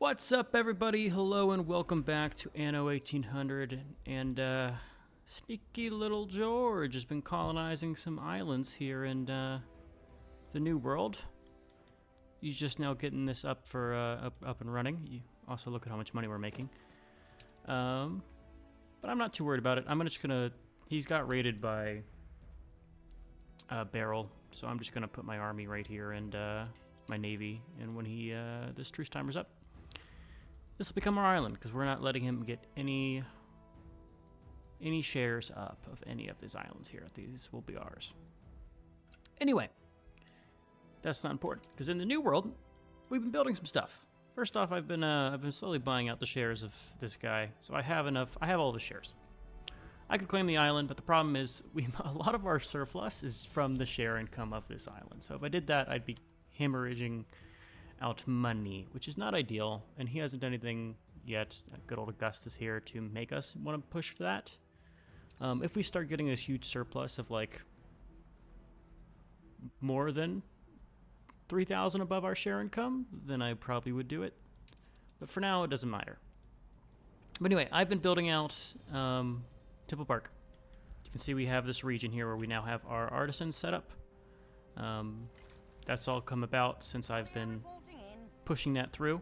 What's up, everybody? Hello and welcome back to Anno 1800. And sneaky little George has been colonizing some islands here in the New World. He's just now getting this up for up and running. You also look at how much money we're making. But I'm not too worried about it. I'm just gonna. He's got raided by Barrel, so I'm just gonna put my army right here and my navy. And when this truce timer's up, this will become our island, because we're not letting him get any shares up of any of his islands here. These will be ours. Anyway, that's not important, because in the New World, we've been building some stuff. First off, I've been slowly buying out the shares of this guy, so I have enough. I have all the shares. I could claim the island, but the problem is a lot of our surplus is from the share income of this island. So if I did that, I'd be hemorrhaging out money, which is not ideal, and he hasn't done anything yet. Good old Augustus here to make us want to push for that. If we start getting a huge surplus of like more than 3,000 above our share income, then I probably would do it. But for now, it doesn't matter. But anyway, I've been building out Temple Park. You can see we have this region here where we now have our artisans set up. That's all come about since I've been pushing that through.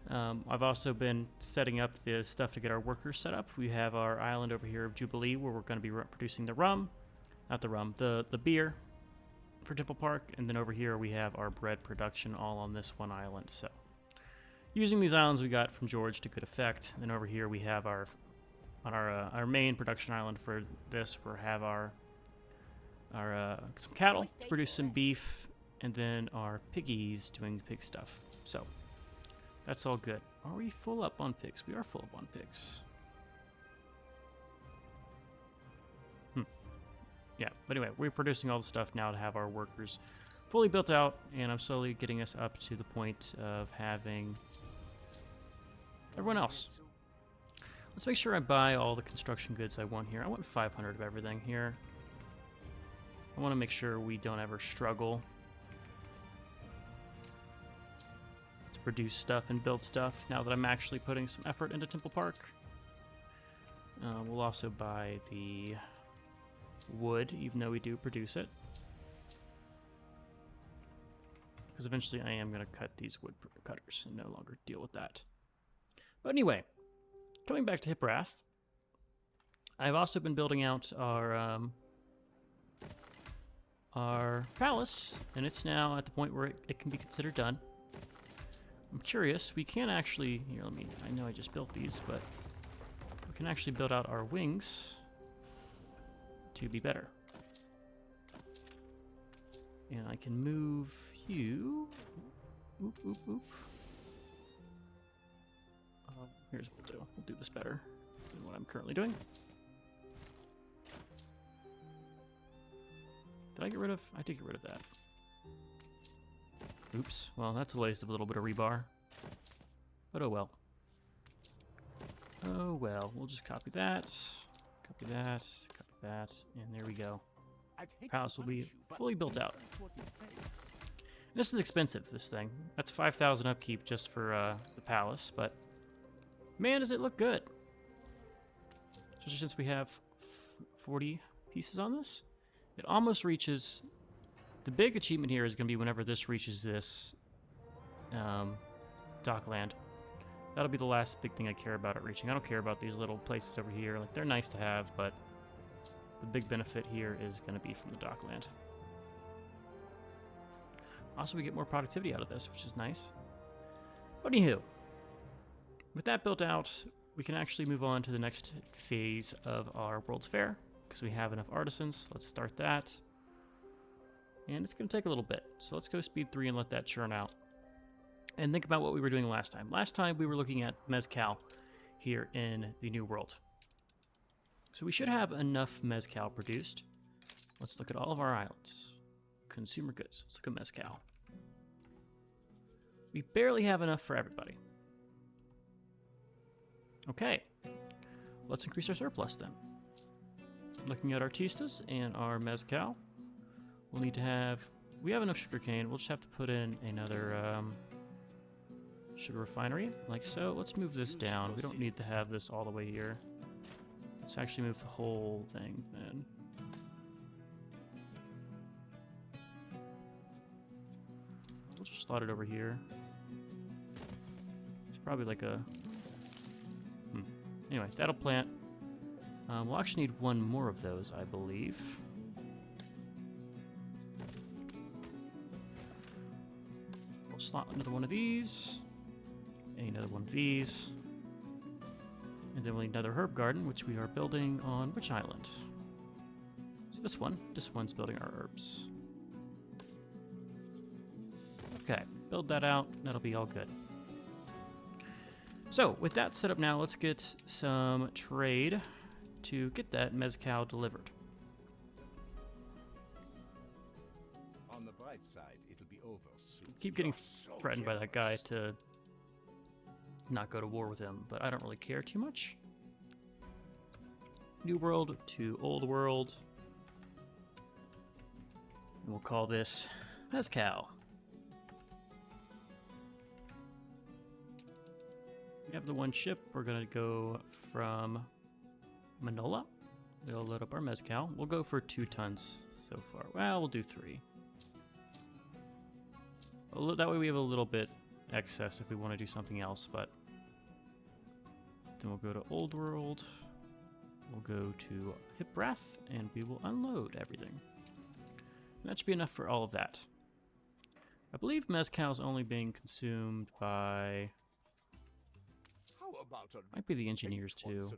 I've also been setting up the stuff to get our workers set up. We have our island over here of Jubilee where we're going to be producing the beer for Temple Park, and then over here we have our bread production all on this one island. So using these islands we got from George to good effect. And then over here we have our main production island for this. We have our some cattle to produce some beef, and then our piggies doing pig stuff. So that's all good. Are we full up on pigs? We are full up on pigs. Yeah, but anyway, we're producing all the stuff now to have our workers fully built out, and I'm slowly getting us up to the point of having everyone else. Let's make sure I buy all the construction goods I want here. I want 500 of everything here. I want to make sure we don't ever struggle to produce stuff and build stuff now that I'm actually putting some effort into Temple Park. We'll also buy the wood, even though we do produce it, because eventually I am going to cut these wood cutters and no longer deal with that. But anyway, coming back to Hiprath, I've also been building out our palace, and it's now at the point where it can be considered done. I'm curious, we can actually, here, I know I just built these, but we can actually build out our wings to be better. And I can move you. Oop, oop, oop. Here's what we'll do. We'll do this better than what I'm currently doing. Did I get rid of? I did get rid of that. Oops. Well, that's a waste of a little bit of rebar. But oh well. Oh well. We'll just copy that. Copy that. Copy that. And there we go. Palace will be fully built out. This is expensive, this thing. That's 5,000 upkeep just for the palace, but man, does it look good. Especially since we have 40 pieces on this. It almost reaches. The big achievement here is going to be whenever this reaches this dockland. That'll be the last big thing I care about it reaching. I don't care about these little places over here. Like, they're nice to have, but the big benefit here is going to be from the dockland. Also, we get more productivity out of this, which is nice. But anywho, with that built out, we can actually move on to the next phase of our World's Fair, because we have enough artisans. Let's start that. And it's going to take a little bit. So let's go speed 3 and let that churn out. And think about what we were doing last time. Last time we were looking at mezcal here in the New World. So we should have enough mezcal produced. Let's look at all of our islands. Consumer goods. Let's look at mezcal. We barely have enough for everybody. Okay. Let's increase our surplus then. Looking at artistas and our mezcal. We'll need to have... We have enough sugarcane. We'll just have to put in another sugar refinery, like so. Let's move this down. We don't need to have this all the way here. Let's actually move the whole thing then. We'll just slot it over here. It's probably like a... Anyway, that'll plant. We'll actually need one more of those, I believe. We'll slot another one of these. And another one of these. And then we'll need another herb garden, which we are building on which island? So this one. This one's building our herbs. Okay, build that out. That'll be all good. So, with that set up now, let's get some trade to get that mezcal delivered. On the bright side, it'll be over soon. Keep getting threatened by that guy to not go to war with him, but I don't really care too much. New world to old world. And we'll call this mezcal. We have the one ship. We're going to go from Manola. We'll load up our mezcal. We'll go for 2 tons so far. Well, we'll do 3. That way we have a little bit excess if we want to do something else, but then we'll go to Old World. We'll go to Hiprath, and we will unload everything. And that should be enough for all of that. I believe mezcal is only being consumed by... Might be the engineers too.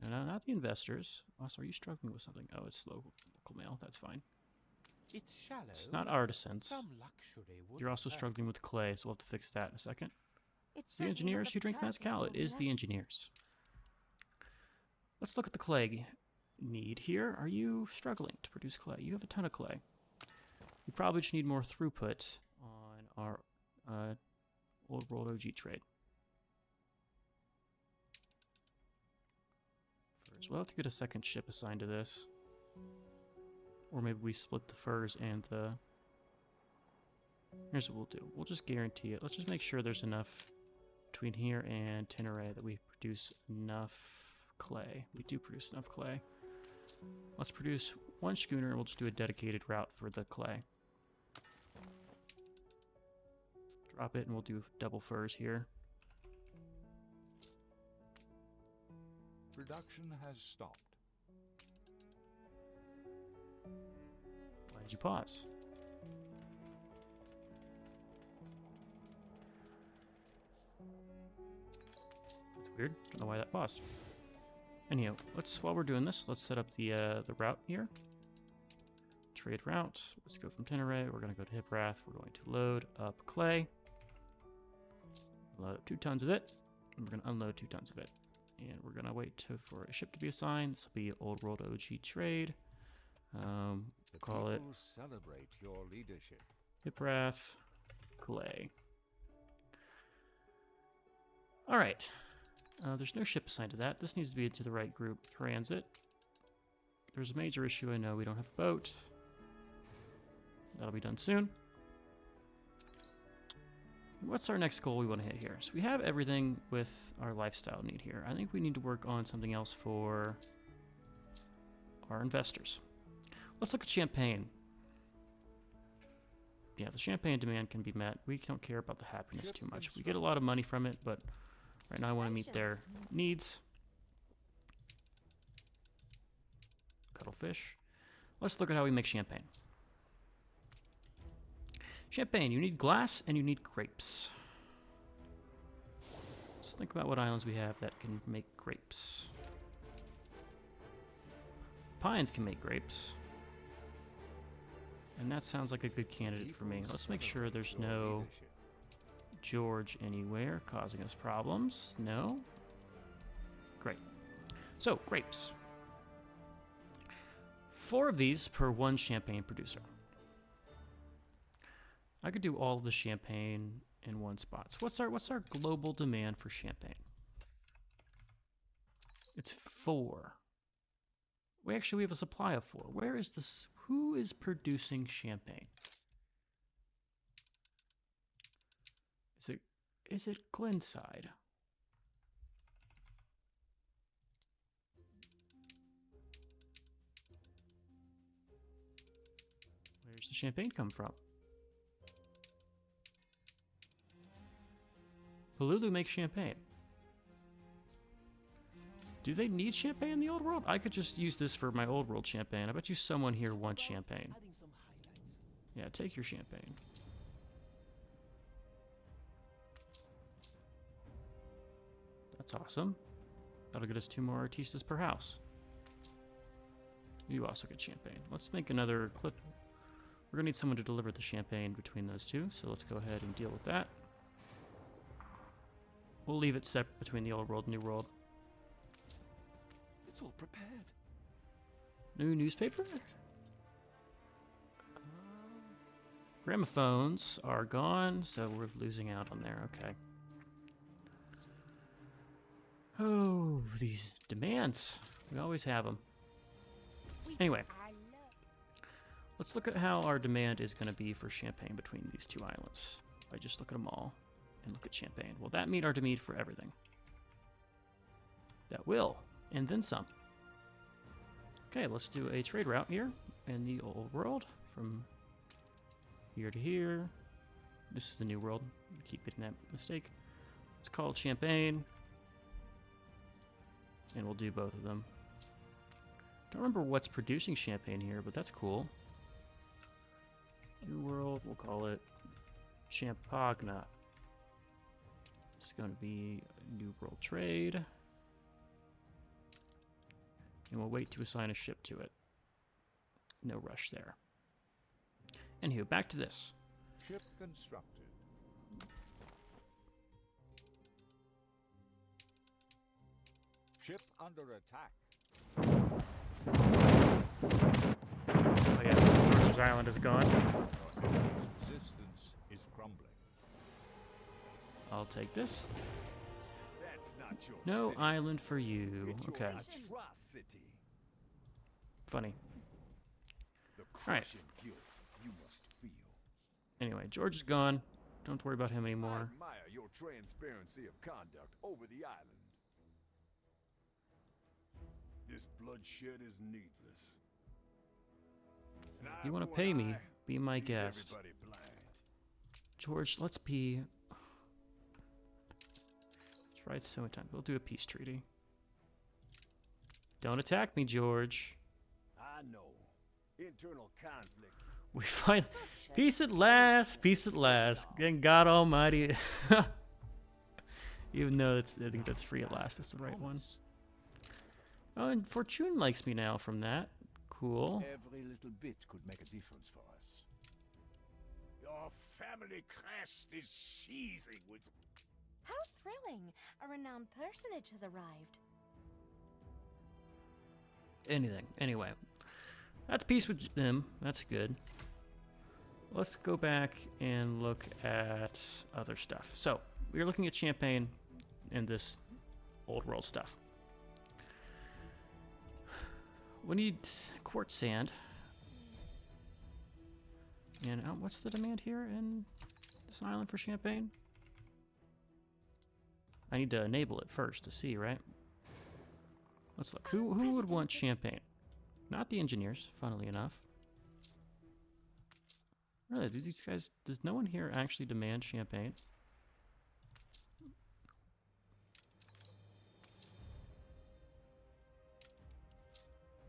No, not the investors. Oh, so are you struggling with something? Oh, it's local mail. That's fine. It's shallow. It's not artisans. Some luxury would You're also hurt. struggling with clay, so we'll have to fix that in a second. It's The engineers who drink mezcal. It is the engineers. Let's look at the clay need here. Are you struggling to produce clay? You have a ton of clay. We probably just need more throughput on our Old World OG trade. First, we'll have to get a second ship assigned to this. Or maybe we split the furs and the... Here's what we'll do. We'll just guarantee it. Let's just make sure there's enough between here and Tenerife that we produce enough clay. We do produce enough clay. Let's produce 1 schooner and we'll just do a dedicated route for the clay. Drop it and we'll do double furs here. Production has stopped. Why did you pause? That's weird. Don't know why that paused. Anyhow, while we're doing this, let's set up the route here. Trade route. Let's go from Tenerife. We're going to go to Hiprath. We're going to load up clay. Load up 2 tons of it. And we're going to unload 2 tons of it. And we're going to wait for a ship to be assigned. This will be Old World OG trade. Call it Celebrate your leadership. Hiprath clay. All right. There's no ship assigned to that. This needs to be to the right group. Transit. There's a major issue. I know we don't have a boat. That'll be done soon. What's our next goal we want to hit here? So we have everything with our lifestyle need here. I think we need to work on something else for our investors. Let's look at champagne. Yeah, the champagne demand can be met. We don't care about the happiness too much. We get a lot of money from it, but right now I want to meet their needs. Cuttlefish. Let's look at how we make champagne. Champagne, you need glass and you need grapes. Let's think about what islands we have that can make grapes. Pines can make grapes. And that sounds like a good candidate for me. Let's make sure there's no George anywhere causing us problems. No? Great. So, grapes. 4 of these per 1 champagne producer. I could do all of the champagne in one spot. So what's our global demand for champagne? It's 4. We have a supply of 4. Where is this? Who is producing champagne? is it Glenside? Where's the champagne come from? Palulu makes champagne. Do they need champagne in the old world? I could just use this for my old world champagne. I bet you someone here wants champagne. Adding some highlights. Yeah, take your champagne. That's awesome. That'll get us 2 more artistas per house. You also get champagne. Let's make another clip. We're gonna need someone to deliver the champagne between those two, so let's go ahead and deal with that. We'll leave it separate between the old world and new world. It's all prepared. New newspaper? Gramophones are gone, so we're losing out on there. Okay. Oh, these demands. We always have them. Anyway, let's look at how our demand is going to be for champagne between these 2 islands. If I just look at them all and look at champagne. Will that meet our demand for everything? That will. And then some. Okay, let's do a trade route here in the old world from here to here. This is the new world. I keep getting that mistake. It's called champagne. And we'll do both of them. Don't remember what's producing champagne here, but that's cool. New world, we'll call it Champagna. It's going to be a new world trade. And we'll wait to assign a ship to it. No rush there. Anywho, back to this. Ship constructed. Ship under attack. Oh yeah, George's Island is gone. Your enemy's resistance is crumbling. I'll take this. That's not your No city. island for you. It's your Okay. atrocity. Funny. The Alright. crushing guilt you must feel. Anyway, George is gone. Don't worry about him I anymore. admire your transparency of conduct over the island. This bloodshed is needless. An eye You want to for pay an me? eye Be my leaves guest. everybody blind. George, let's be... Let's write so much time. We'll do a peace treaty. Don't attack me, George. I know. Internal conflict. We find peace at last. Peace at last. Thank God Almighty. Even though I think that's free at last. That's the right one. Oh, and Fortune likes me now from that. Cool. Every little bit could make a difference for us. Your family crest is seething with... How thrilling! A renowned personage has arrived. Anything. Anyway. That's peace with them. That's good. Let's go back and look at other stuff. So, we're looking at champagne and this old world stuff. We need quartz sand. And what's the demand here in this island for champagne? I need to enable it first to see, right? Let's look. Who would want champagne? Not the engineers, funnily enough. Really, do these guys... Does no one here actually demand champagne?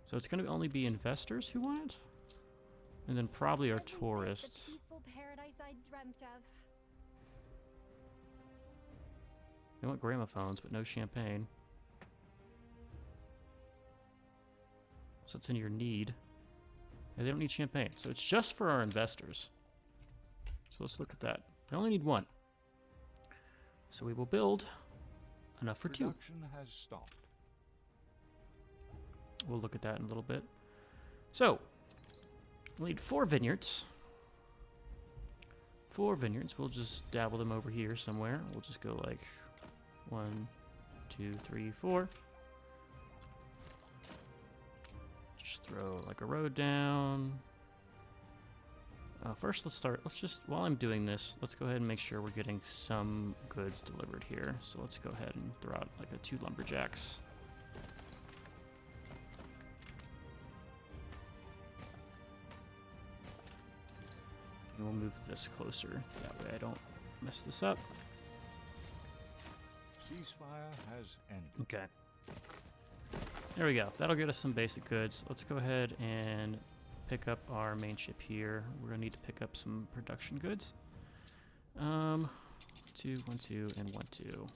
So it's going to only be investors who want it? And then probably our tourists. The peaceful paradise I dreamt of. They want gramophones, but no champagne. So it's in your need. Yeah, they don't need champagne. So it's just for our investors. So let's look at that. I only need 1. So we will build enough for 2. Production has stopped. We'll look at that in a little bit. So, we'll need 4 vineyards. 4 vineyards. We'll just dabble them over here somewhere. We'll just go like 1, 2, 3, 4. Just throw like a road down. First, let's just, while I'm doing this, let's go ahead and make sure we're getting some goods delivered here. So let's go ahead and throw out like 2 lumberjacks. And we'll move this closer. That way I don't mess this up. Ceasefire has ended. Okay. There we go. That'll get us some basic goods. Let's go ahead and pick up our main ship here. We're gonna need to pick up some production goods. 2, 1, 2, and 1, 2.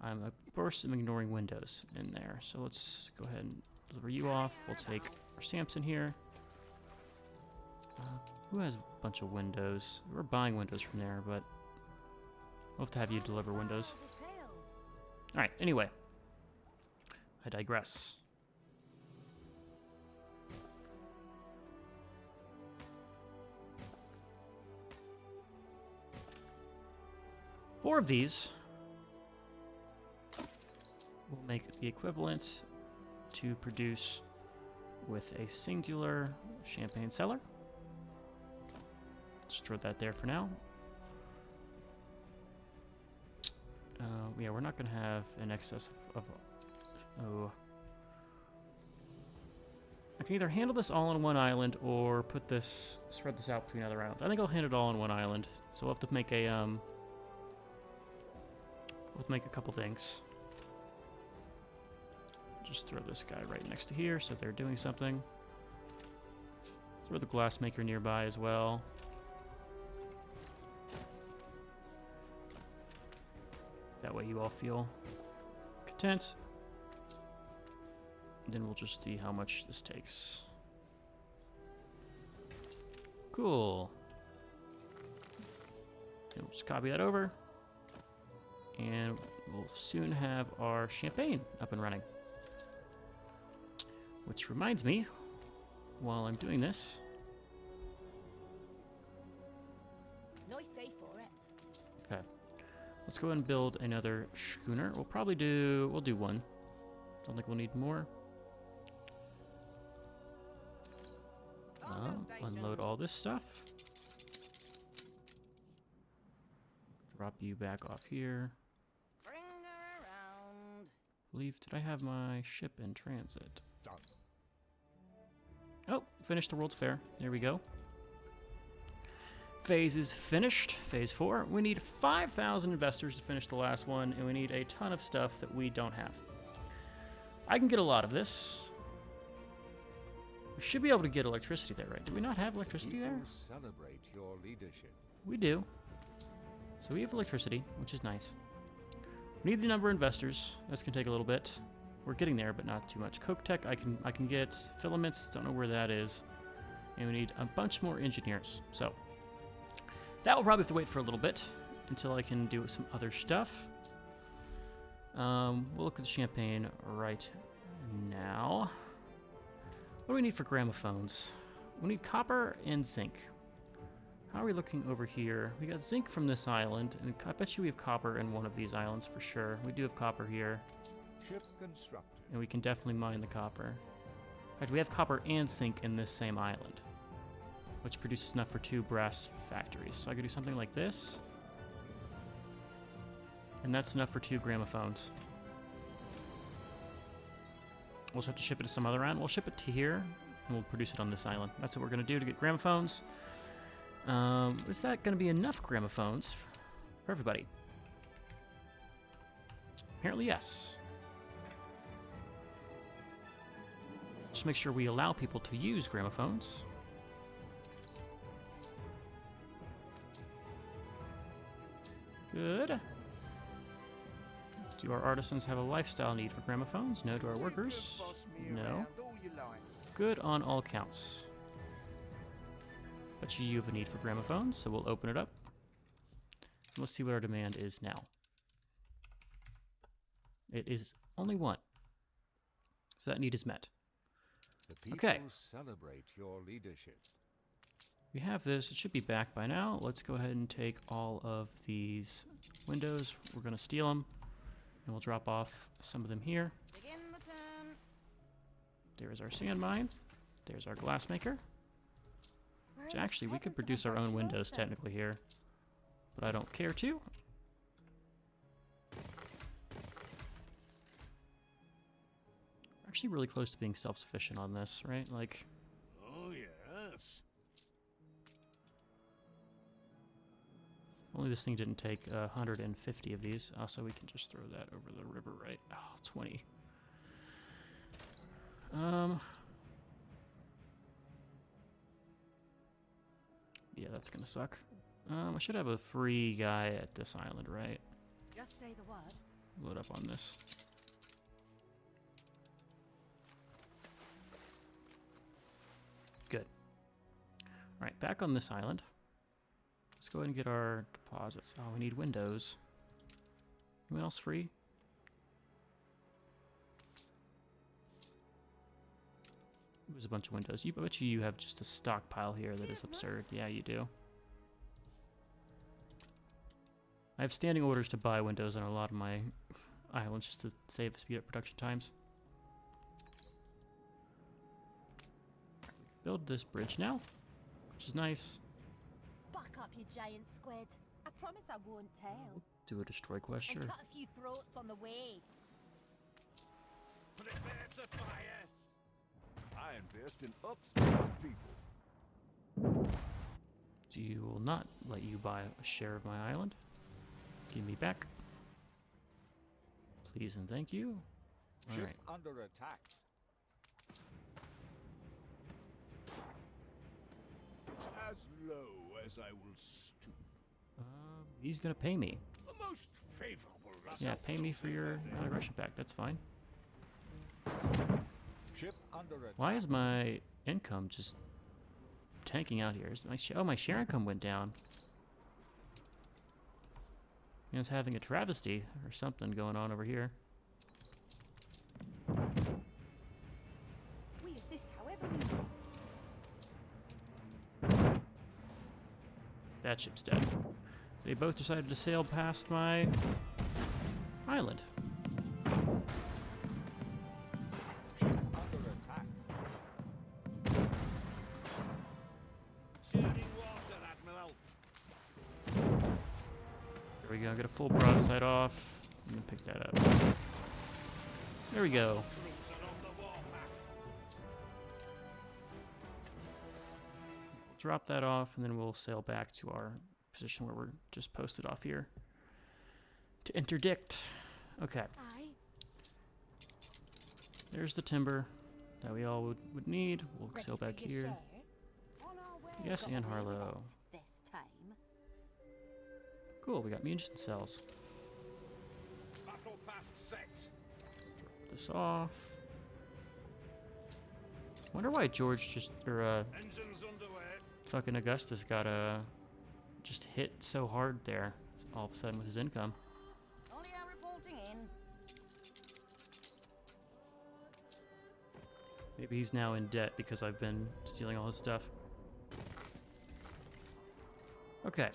I'm of course ignoring windows in there. So let's go ahead and deliver you off. We'll take our Samson here. Who has a bunch of windows? We're buying windows from there, but we'll have to have you deliver windows. Alright, anyway. I digress. Four of these will make the equivalent to produce with a singular champagne cellar. Just throw that there for now. Yeah, we're not going to have an excess of oh. I can either handle this all on one island or spread this out between other islands. I think I'll handle it all on one island. So we'll have to make a couple things. Just throw this guy right next to here so they're doing something. Throw the glassmaker nearby as well. That way you all feel content. And then we'll just see how much this takes. Cool. And we'll just copy that over. And we'll soon have our champagne up and running. Which reminds me, while I'm doing this... Nice day for it. Okay. Let's go ahead and build another schooner. We'll do one. Don't think we'll need more. Unload all this stuff. Drop you back off here. Bring her around. Did I have my ship in transit? Done. Oh, finished the World's Fair. There we go. Phase is finished. Phase 4. We need 5,000 investors to finish the last one, and we need a ton of stuff that we don't have. I can get a lot of this. We should be able to get electricity there, right? Do we not have electricity there? Celebrate your leadership. We do. So we have electricity, which is nice. We need the number of investors. That's gonna take a little bit. We're getting there, but not too much. Coke Tech, I can get filaments. Don't know where that is. And we need a bunch more engineers. So that will probably have to wait for a little bit until I can do some other stuff. We'll look at the champagne right now. What do we need for gramophones? We need copper and zinc. How are we looking over here? We got zinc from this island, and I bet you we have copper in one of these islands for sure. We do have copper here. Ship constructed. And we can definitely mine the copper. In fact, we have copper and zinc in this same island, which produces enough for 2 brass factories. So I could do something like this. And that's enough for 2 gramophones. We'll just have to ship it to some other island. We'll ship it to here, and we'll produce it on this island. That's what we're going to do to get gramophones. Is that going to be enough gramophones for everybody? Apparently, yes. Just make sure we allow people to use gramophones. Good. Do our artisans have a lifestyle need for gramophones? No. Do our workers? No. Good on all counts. But you have a need for gramophones, so we'll open it up. Let's see what our demand is now. It is only 1. So that need is met. The people Okay. celebrate your leadership. We have this. It should be back by now. Let's go ahead and take all of these windows. We're going to steal them. And we'll drop off some of them here. Begin the turn. There's our sand mine. There's our glass maker. We're Which actually, we could produce our own windows technically here. But I don't care to. We're actually really close to being self-sufficient on this, right? Like, Oh, yes. only this thing didn't take 150 of these. Also, we can just throw that over the river, right? Oh, 20. Yeah, that's gonna suck. I should have a free guy at this island, right? Just say the word. Load up on this. Good. Alright, back on this island. Let's go ahead and get our deposits. Oh, we need windows. Anyone else free? There's a bunch of windows. I bet you have just a stockpile here that is absurd. Yeah, you do. I have standing orders to buy windows on a lot of my islands just to speed up production times. Build this bridge now, which is nice. Buck up, you giant squid. I promise I won't tell. Do a destroy quest, And sure. cut a few throats on the way. Prepare to fire. I invest in upstanding people. You will not let you buy a share of my island. Give me back. Please and thank you. Ship Alright. under attack. As low as I will stoop. He's gonna pay me. The most favorable Yeah, pay me for your aggression back. That's fine. Ship under attack. Why is my income just tanking out here? Is my my share income went down. I was having a travesty or something going on over here. We assist however we may. That ship's dead. They both decided to sail past my island. Ship under attack. Shedding water, Admiral. There we go. Get a full broadside off. I'm gonna pick that up. There we go. Troops are on the warpath. Drop that off, and then we'll sail back to our position where we're just posted off here to interdict. Okay, Aye. there's the timber that we all would need. We'll Ready sail for back your here. share? On our way. Yes, Got and away with Harlow. it this time. Cool, we got munition cells. Battle path set. Drop this off. Wonder why George just Engines underway. fucking Augustus got just hit so hard there all of a sudden with his income. Only are reporting in. Maybe he's now in debt because I've been stealing all his stuff. Okay.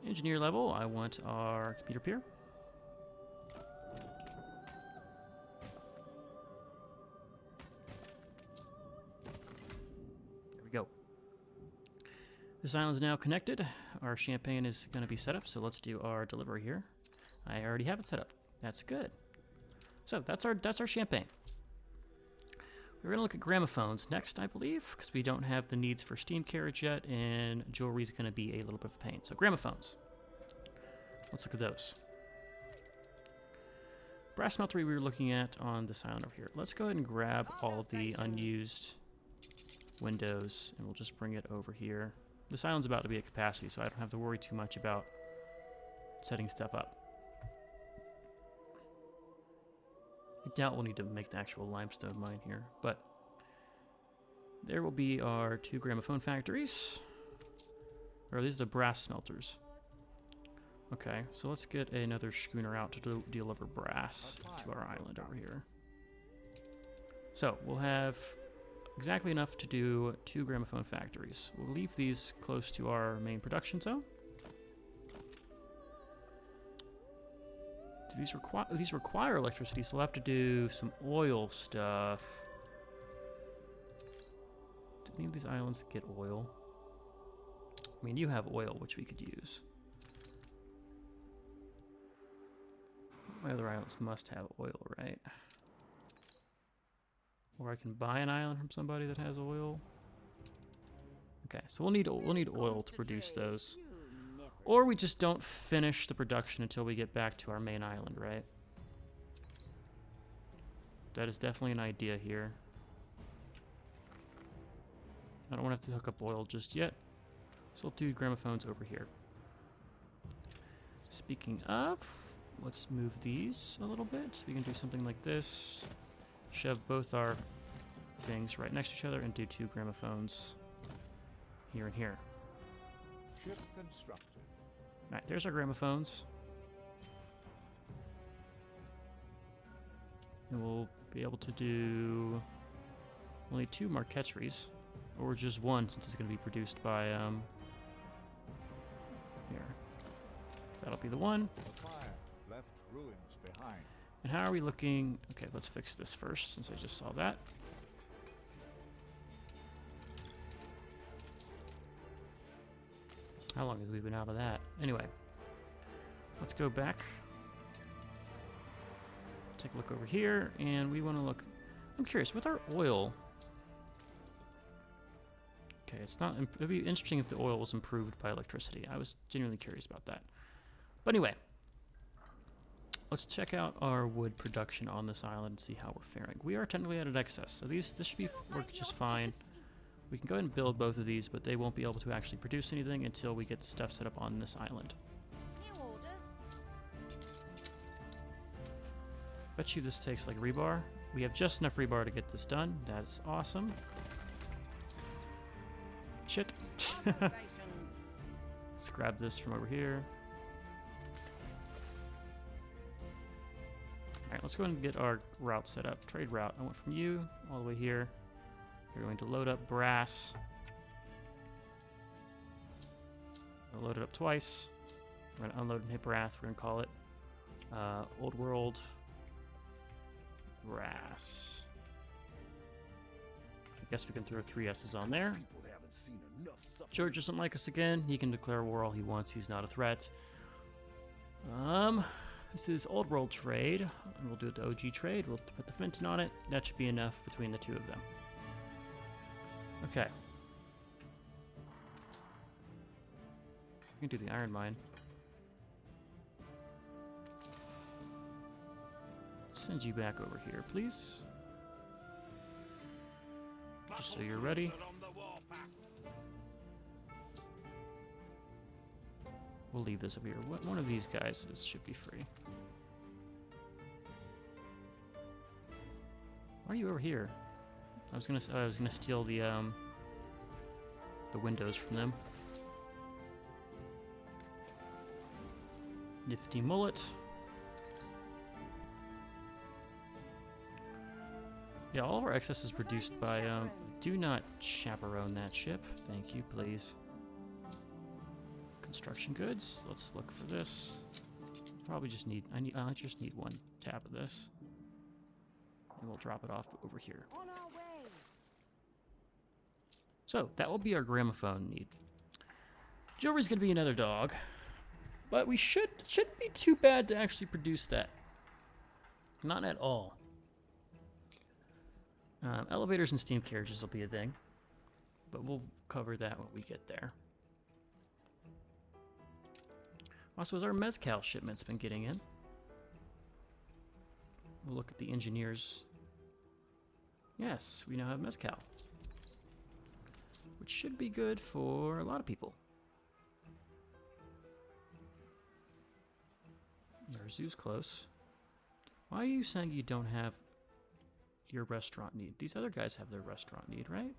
Engineer level, I want our computer pier. There we go. This island's now connected. Our champagne is going to be set up, so let's do our delivery here. I already have it set up. That's good. So that's our champagne. We're going to look at gramophones next, I believe, because we don't have the needs for steam carriage yet, and jewelry is going to be a little bit of a pain. So gramophones. Let's look at those. Brass smeltery we were looking at on this island over here. Let's go ahead and grab all of the unused windows, and we'll just bring it over here. This island's about to be at capacity, so I don't have to worry too much about setting stuff up. I doubt we'll need to make the actual limestone mine here, but there will be our 2 gramophone factories. Or these are the brass smelters. Okay, so let's get another schooner out to deliver brass to our island over here. So we'll have exactly enough to do 2 gramophone factories. We'll leave these close to our main production zone. Do these require electricity, so we'll have to do some oil stuff. any of these islands get oil? I mean, you have oil, which we could use. My other islands must have oil, right? Or I can buy an island from somebody that has oil. Okay, so we'll need oil to produce those. Or we just don't finish the production until we get back to our main island, right? That is definitely an idea here. I don't want to have to hook up oil just yet. So we'll do gramophones over here. Speaking of, let's move these a little bit. We can do something like this. Shove both our things right next to each other and do 2 gramophones here and here. Ship constructed. Alright, there's our gramophones. And we'll be able to do only 2 marqueteries, or just 1 since it's going to be produced by, here. That'll be the one. The fire left ruins behind. And how are we looking? Okay, let's fix this first since I just saw that. How long have we been out of that? Anyway, let's go back. Take a look over here, and we want to look. I'm curious, with our oil. Okay, it's not. It'd be interesting if the oil was improved by electricity. I was genuinely curious about that. But anyway, let's check out our wood production on this island and see how we're faring. We are technically at an excess, so this should be work just fine. We can go ahead and build both of these, but they won't be able to actually produce anything until we get the stuff set up on this island. New orders. Bet you this takes like rebar. We have just enough rebar to get this done. That's awesome. Shit. Let's grab this from over here. Alright, let's go ahead and get our route set up. Trade route. I went from you all the way here. You're going to load up brass. I'll load it up twice. We're going to unload and hit brass. We're going to call it Old World Brass. I guess we can throw 3 S's on there. People haven't seen enough suffering. George doesn't like us again. He can declare war all he wants. He's not a threat. This is Old World trade. And we'll do the OG trade. We'll put the Fenton on it. That should be enough between the 2 of them. Okay. We can do the iron mine. Send you back over here, please. Just so you're ready. We'll leave this over here. One of these guys should be free. Why are you over here? I was gonna steal the windows from them. Nifty mullet. Yeah, all of our excess is produced by. Do not chaperone that ship. Thank you, please. Construction goods. Let's look for this. Probably just need. I just need 1 tab of this, and we'll drop it off over here. On our way. So that will be our gramophone need. Jewelry's gonna be another dog, but we shouldn't be too bad to actually produce that. Not at all. Elevators and steam carriages will be a thing, but we'll cover that when we get there. Also, has our mezcal shipments been getting in? We'll look at the engineers. Yes, we now have mezcal, which should be good for a lot of people. Our zoo's close. Why are you saying you don't have your restaurant need? These other guys have their restaurant need, right?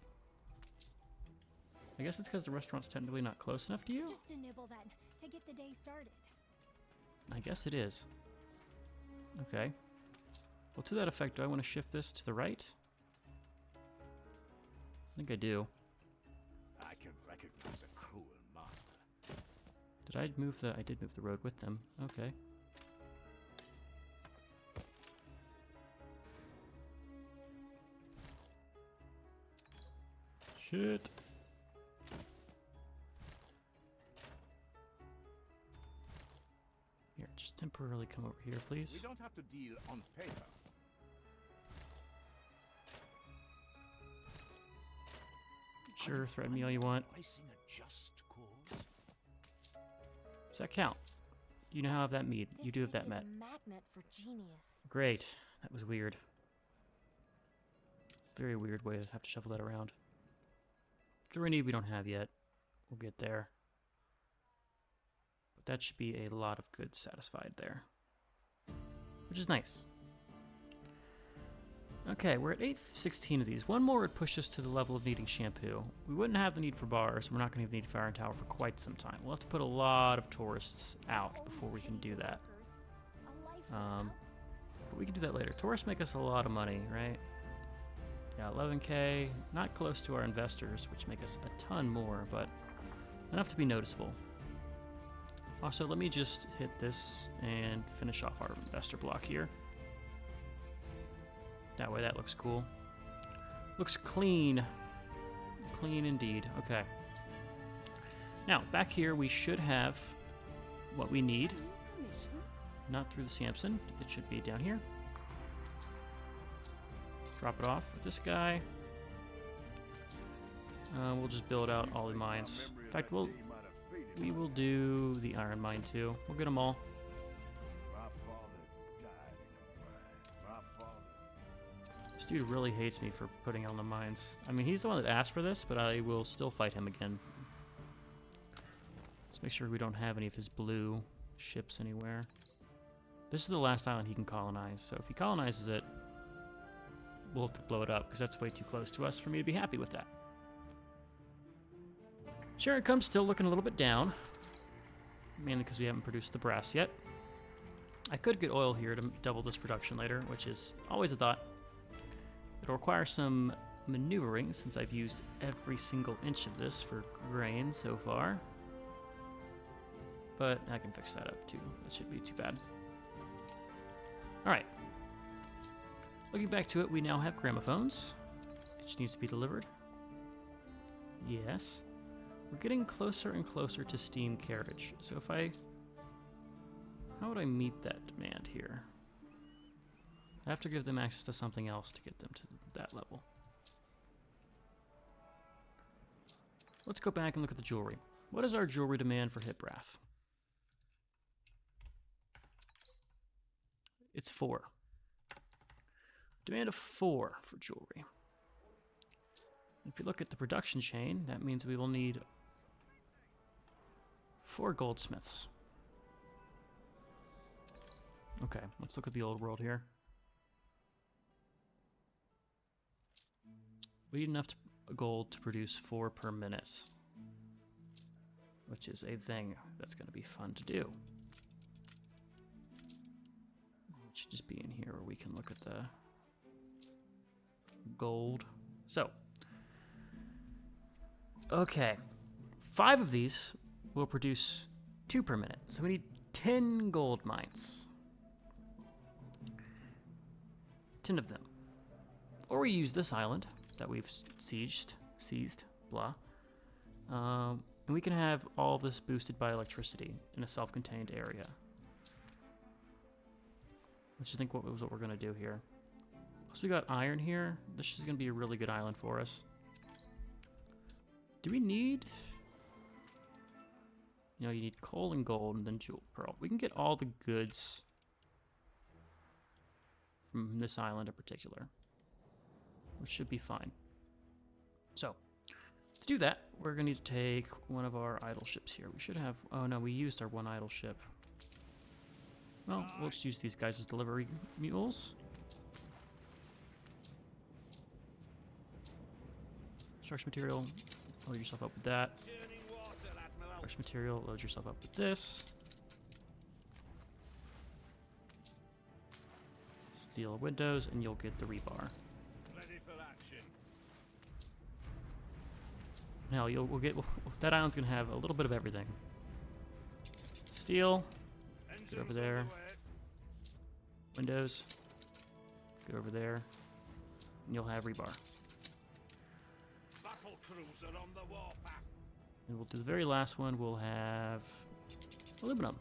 I guess it's because the restaurant's technically not close enough to you? Just a nibble then, to get the day started. I guess it is. Okay. Well, to that effect, do I want to shift this to the right? I think I do. I can recognize a cruel master. Did I move the... I did move the road with them. Okay. Shit. Here, just temporarily come over here, We please. don't have to deal on paper. Sure, threaten me all you want. Voicing a just cause. Does that count? You now have that mead. You do have that met. A magnet for genius. Great. That was weird. Very weird way to have to shuffle that around. Jury we don't have yet. We'll get there. But that should be a lot of goods satisfied there. Which is nice. Okay, we're at 816 of these. One more would push us to the level of needing shampoo. We wouldn't have the need for bars. We're not going to have the need for Iron Tower for quite some time. We'll have to put a lot of tourists out before we can do that. But we can do that later. Tourists make us a lot of money, right? Yeah, 11k. Not close to our investors, which make us a ton more, but enough to be noticeable. Also, let me just hit this and finish off our investor block here. That way that looks cool. Looks clean. Clean indeed. Okay. Now, back here we should have what we need. Not through the Samson. It should be down here. Drop it off with this guy. We'll just build out all the mines. In fact, we will do the iron mine too. We'll get them all. My father died in a mine. My father. This dude really hates me for putting on the mines. I mean, he's the one that asked for this, but I will still fight him again. Let's make sure we don't have any of his blue ships anywhere. This is the last island he can colonize, so if he colonizes it, we'll have to blow it up, because that's way too close to us for me to be happy with that. Sure, it comes still looking a little bit down, mainly because we haven't produced the brass yet. I could get oil here to double this production later, which is always a thought. It'll require some maneuvering, since I've used every single inch of this for grain so far. But I can fix that up too. That shouldn't be too bad. Alright. Looking back to it, we now have gramophones. It just needs to be delivered. Yes. We're getting closer and closer to steam carriage. So if I... How would I meet that demand here? I have to give them access to something else to get them to that level. Let's go back and look at the jewelry. What is our jewelry demand for Hiprath? It's 4. Demand of 4 for jewelry. If you look at the production chain, that means we will need 4 goldsmiths. Okay, let's look at the old world here. We need enough gold to produce 4 per minute, which is a thing that's going to be fun to do. It should just be in here where we can look at the gold. So, okay, 5 of these will produce 2 per minute. So we need 10 gold mines. 10 of them. Or we use this island that we've seized, blah. And we can have all this boosted by electricity in a self-contained area. Which I think what we're going to do here. Plus we got iron here. This is going to be a really good island for us. Do we need... You know, you need coal and gold and then jewel pearl. We can get all the goods from this island in particular, which should be fine. So, to do that, we're going to need to take one of our idle ships here. We should have... Oh no, we used our one idle ship. Well, we'll just use these guys as delivery mules. Structure material, load yourself up with that. Structure material, load yourself up with this. Steel windows, and you'll get the rebar. Ready for action. Now we'll get that island's gonna have a little bit of everything. Steel, get over there. Windows, get over there, and you'll have rebar. Battle crew scoundrels are on the warpath. And we'll do the very last one. We'll have aluminum.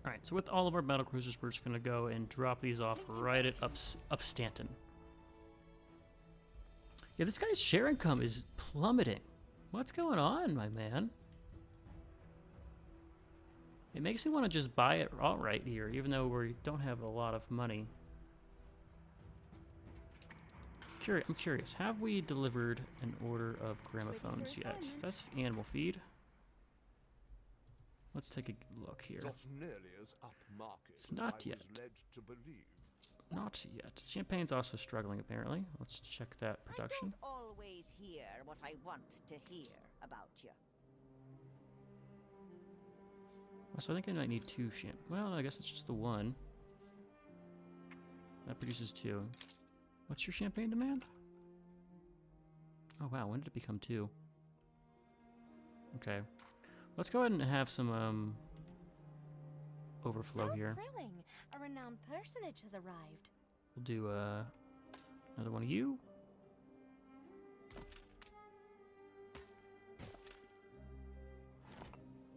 Alright, so with all of our battle cruisers, we're just going to go and drop these off right at up Stanton. Yeah, this guy's share income is plummeting. What's going on, my man? It makes me want to just buy it outright here, even though we don't have a lot of money. I'm curious, have we delivered an order of gramophones yet? That's animal feed. Let's take a look here. Not nearly as upmarket It's not as I yet. was led to believe. Not yet. Champagne's also struggling, apparently. Let's check that production. I don't always hear what I want to hear about you. So I think I might need 2 champ. Well, I guess it's just the one. That produces 2. What's your champagne demand? Oh wow, when did it become 2? Okay. Let's go ahead and have some overflow How here. thrilling! A renowned personage has arrived. We'll do another one of you.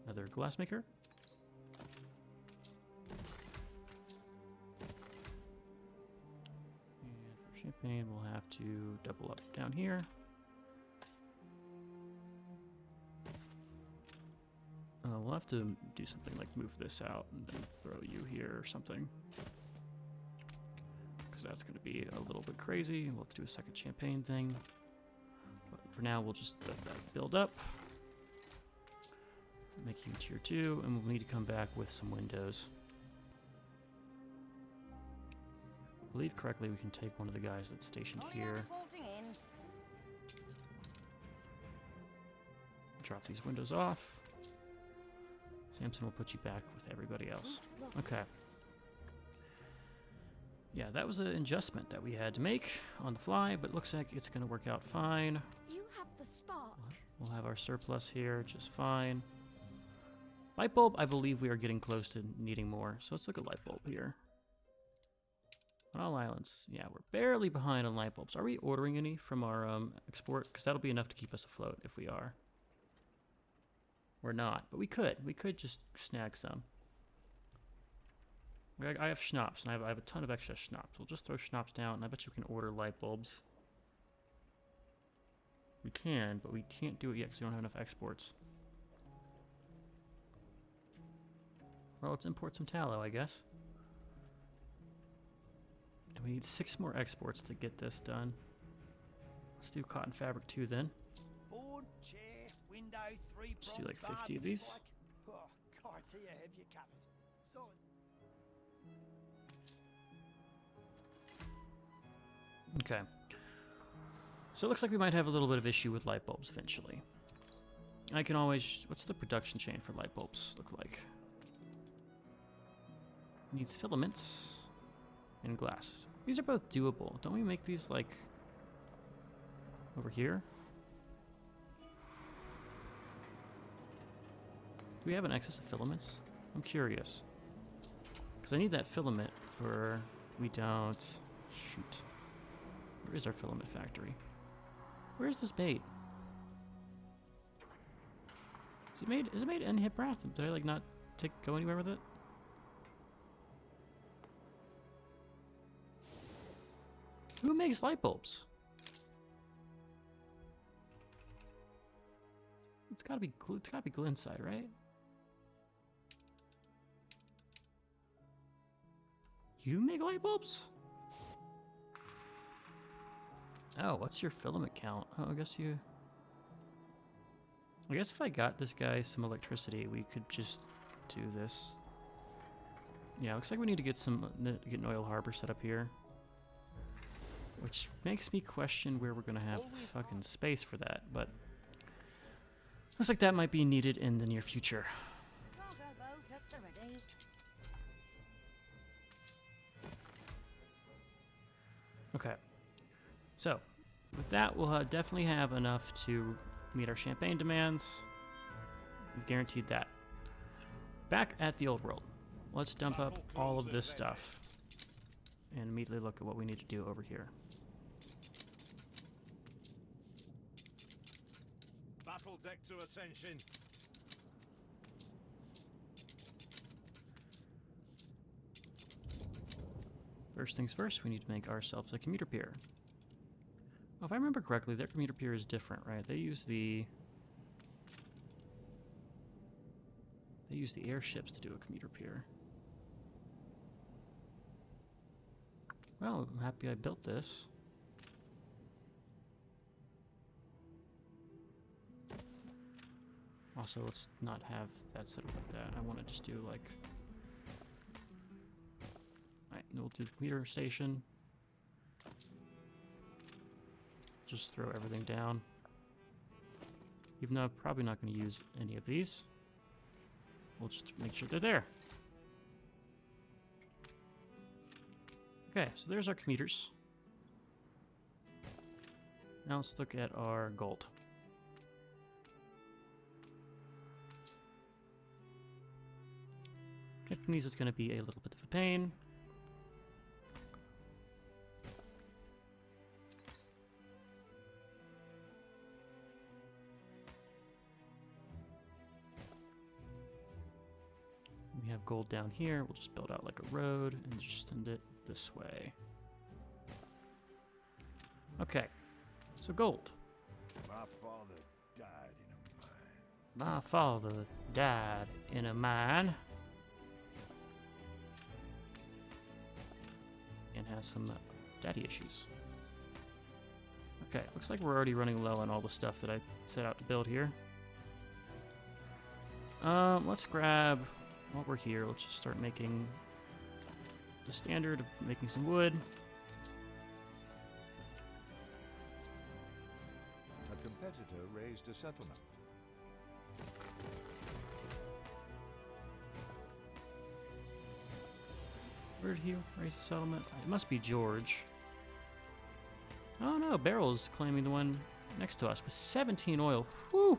Another glassmaker. And for champagne, we'll have to double up down here. We'll have to do something like move this out and then throw you here or something. Because that's going to be a little bit crazy. We'll have to do a second champagne thing. But for now, we'll just let that build up. Make you tier 2, and we'll need to come back with some windows. I believe correctly, we can take one of the guys that's stationed here. Drop these windows off. Samson will put you back with everybody else. Okay. Yeah, that was an adjustment that we had to make on the fly, but it looks like it's going to work out fine. You have the spark. We'll have our surplus here just fine. Light bulb, I believe we are getting close to needing more, so let's look at light bulb here. On all islands, yeah, we're barely behind on light bulbs. Are we ordering any from our export? Because that'll be enough to keep us afloat if we are. We're not, but we could. We could just snag some. I have schnapps, and I have a ton of extra schnapps. We'll just throw schnapps down, and I bet you can order light bulbs. We can, but we can't do it yet because we don't have enough exports. Well, let's import some tallow, I guess. And we need 6 more exports to get this done. Let's do cotton fabric too then. Board, chair, window, Let's do like 50 of these. Oh, criteria have you covered. Solid. Okay. So it looks like we might have a little bit of issue with light bulbs eventually. I can always... What's the production chain for light bulbs look like? Needs filaments and glass. These are both doable. Don't we make these like over here? Do we have an excess of filaments? I'm curious. Because I need that filament for... We don't... Shoot. Where is our filament factory? Where's this bait? Is it made in Hiprath? Did I like not go anywhere with it? Who makes light bulbs? It's gotta be glue. It's gotta be glue inside, right? You make light bulbs? Oh, what's your filament count? Oh, I guess if I got this guy some electricity, we could just do this. Yeah, looks like we need to get an oil harbor set up here. Which makes me question where we're gonna have fucking space for that, but looks like that might be needed in the near future. Okay, so with that, we'll definitely have enough to meet our champagne demands. We've guaranteed that. Back at the old world, let's dump up all of this stuff and immediately look at what we need to do over here. Battle deck to attention. First things first, we need to make ourselves a commuter pier. Oh, if I remember correctly, their commuter pier is different, right? They use the airships to do a commuter pier. Well, I'm happy I built this. Also, let's not have that set up like that. I want to just do like... Alright, we'll do the commuter station. Just throw everything down. Even though I'm probably not going to use any of these. We'll just make sure they're there. Okay, so there's our commuters. Now let's look at our gold. Getting these is going to be a little bit of a pain. We have gold down here. We'll just build out like a road and just send it this way. Okay, so gold. My father died in a mine. My father died in a mine. And has some daddy issues. Okay, looks like we're already running low on all the stuff that I set out to build here. Let's grab, while we're here, let's just start making the standard of making some wood. A competitor raised a settlement. Where did he raise a settlement? It must be George. Oh no, Beryl's claiming the one next to us with 17 oil. Whew!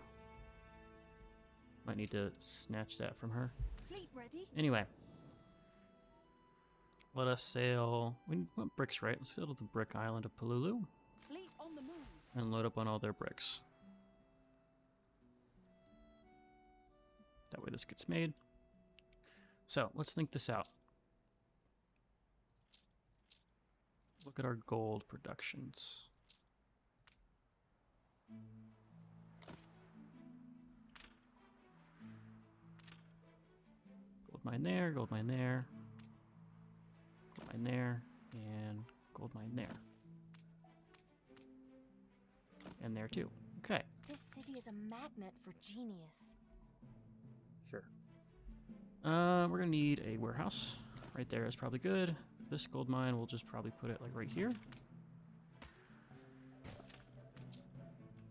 Might need to snatch that from her. Fleet ready? Anyway. Let us sail... We want bricks, right? Let's sail to the brick island of Palulu Fleet on the move. and load up on all their bricks. That way this gets made. So, let's think this out. Look at our gold productions. Gold mine there, gold mine there, gold mine there, and gold mine there. And there too. Okay. This city is a magnet for genius. Sure. We're gonna need a warehouse. Right there is probably good. This gold mine, we'll just probably put it like right here.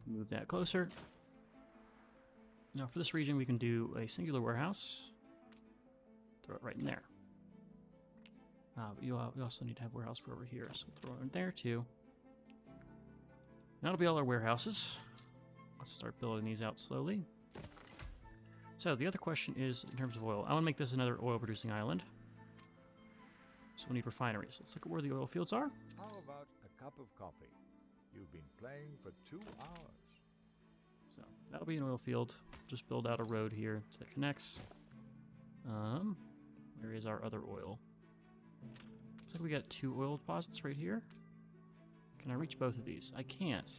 Move that closer. Now for this region, we can do a singular warehouse. Throw it right in there. But we also need to have a warehouse for over here, so we'll throw it in there too. That'll be all our warehouses. Let's start building these out slowly. So the other question is in terms of oil. I want to make this another oil producing island. So we'll need refineries. Let's look at where the oil fields are. How about a cup of coffee? You've been playing for 2 hours. So that'll be an oil field. Just build out a road here that connects. Where is our other oil? Looks like we got 2 oil deposits right here. Can I reach both of these? I can't.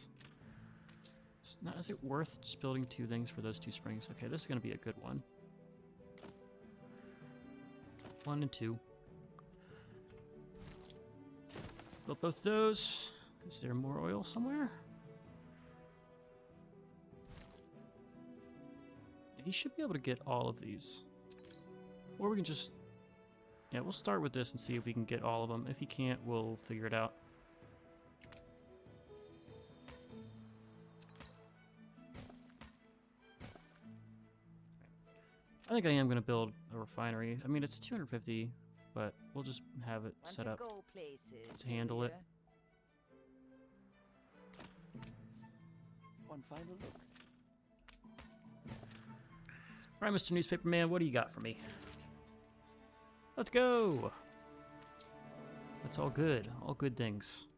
It's not, is it worth just building 2 things for those 2 springs? Okay, this is going to be a good one. 1 and 2. Build both those. Is there more oil somewhere? He should be able to get all of these. Or we can just... Yeah, we'll start with this and see if we can get all of them. If he can't, we'll figure it out. I think I am going to build a refinery. I mean, it's 250, but we'll just have it Want set to up go places, to handle it. One final look. All right, Mr. Newspaper Man, what do you got for me? Let's go! That's all good. All good things.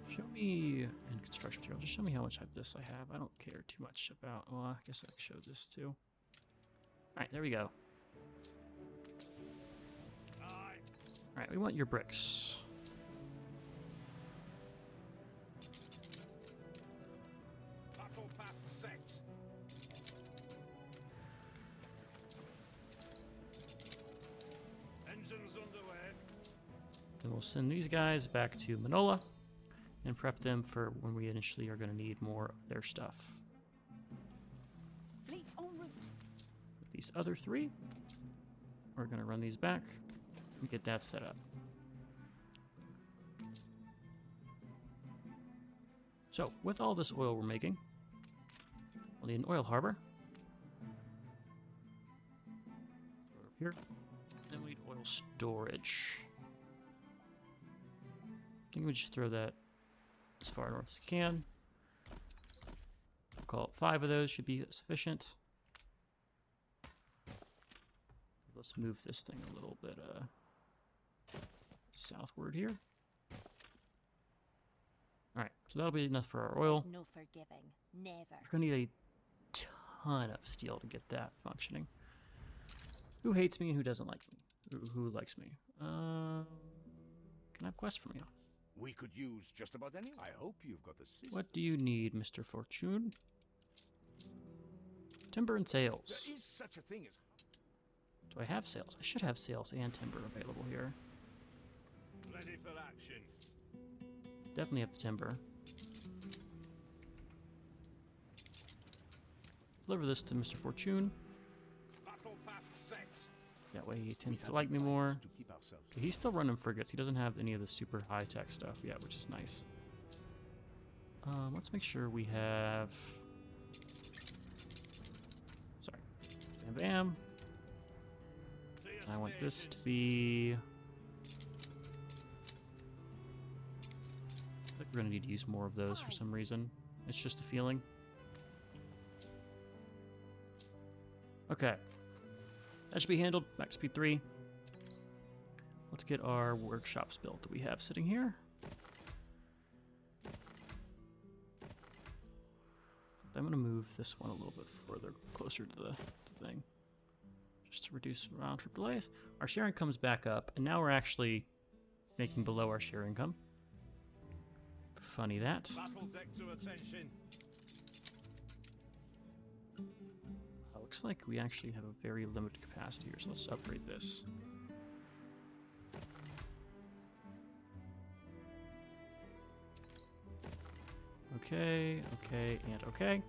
Show me an construction material. Just show me how much of this I have. I don't care too much about... Well, I guess I showed this too. Alright, there we go. Alright, we want your bricks. Battle path set. Engines underway. Then we'll send these guys back to Manola and prep them for when we initially are going to need more of their stuff. Fleet en route. These other three, we're going to run these back and get that set up. So, with all this oil we're making, we'll need an oil harbor. Over here. Then we need oil storage. I think we just throw that as far north as we can. We'll call it 5 of those, should be sufficient. Let's move this thing a little bit southward here. Alright, so that'll be enough for our oil. There's no forgiving. Never. We're going to need a ton of steel to get that functioning. Who hates me and who doesn't like me? Who likes me? Can I have quests from you? We could use just about any. I hope you've got the system. What do you need, Mr. Fortune? Timber and sails. There is such a thing as. Do I have sails? I should have sails and timber available here. Ready for action. Definitely have the timber. Deliver this to Mr. Fortune. Battle path set. That way he We tends to have like me fight more. To keep ourselves. Okay, he's still running frigates. He doesn't have any of the super high-tech stuff yet, which is nice. Let's make sure we have... Sorry. Bam, bam. I want this to be... I think we're going to need to use more of those for some reason. It's just a feeling. Okay. That should be handled. Back to speed 3. Let's get our workshops built that we have sitting here. I'm going to move this one a little bit further, closer to the thing. Just to reduce round trip delays. Our share income's back up, and now we're actually making below our share income. Funny that. Battle deck to attention. Looks like we actually have a very limited capacity here, so let's upgrade this. Okay, okay, and okay.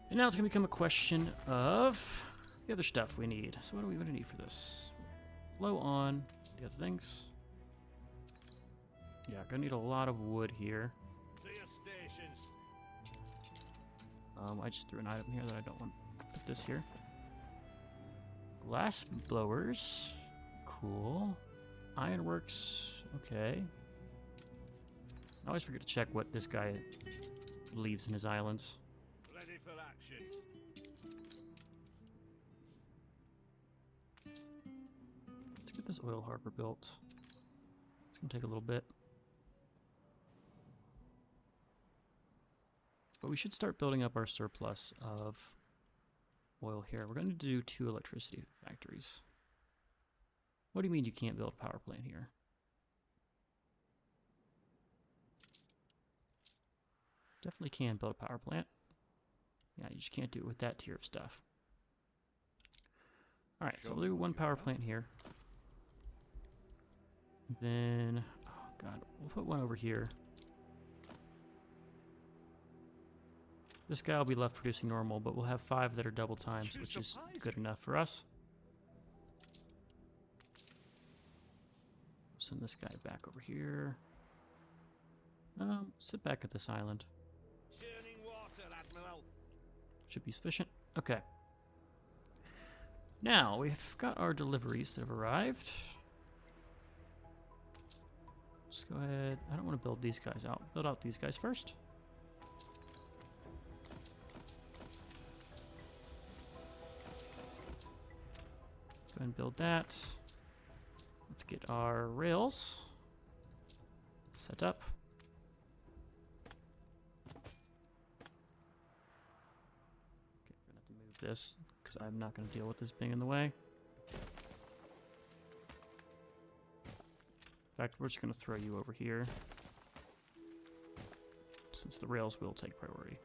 And now it's going to become a question of the other stuff we need. So what do we need for this? Low on the other things. Yeah, going to need a lot of wood here. To your stations. I just threw an item here that I don't want to put this here. Glass blowers. Cool. Ironworks. Okay. I always forget to check what this guy leaves in his islands. Ready for action. Let's get this oil harbor built. It's going to take a little bit. But we should start building up our surplus of oil here. We're going to do 2 electricity factories. What do you mean you can't build a power plant here? Definitely can build a power plant. Yeah, you just can't do it with that tier of stuff. Alright, so we'll do 1 power plant here. Then, oh god, we'll put 1 over here. This guy will be left producing normal, but we'll have 5 that are double times, which is good enough for us. Send this guy back over here. Sit back at this island. Churning water, Admiral. Should be sufficient. Okay. Now, we've got our deliveries that have arrived. Let's go ahead. I don't want to build these guys out. Build out these guys first. Go ahead and build that. Let's get our rails set up. this, because I'm not going to deal with this being in the way. In fact, we're just going to throw you over here, since the rails will take priority.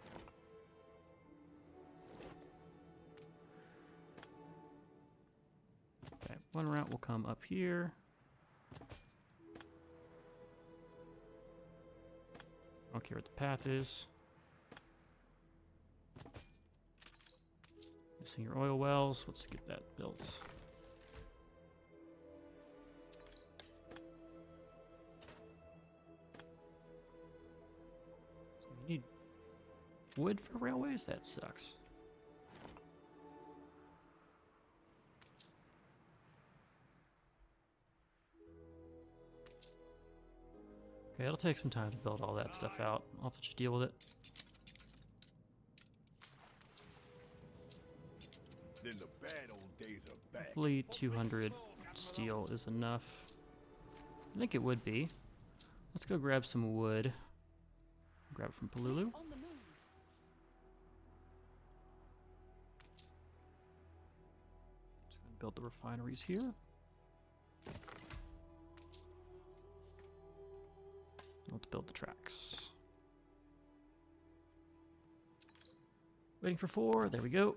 Okay, one route will come up here. I don't care what the path is. Missing your oil wells. Let's get that built. So you need wood for railways? That sucks. Okay, it'll take some time to build all that stuff out. I'll have to just deal with it. Then the bad old days are back. Hopefully 200 steel is enough. I think it would be. Let's go grab some wood. Grab it from Palulu. On the move. Just gonna build the refineries here. Let's build the tracks. Waiting for 4. There we go.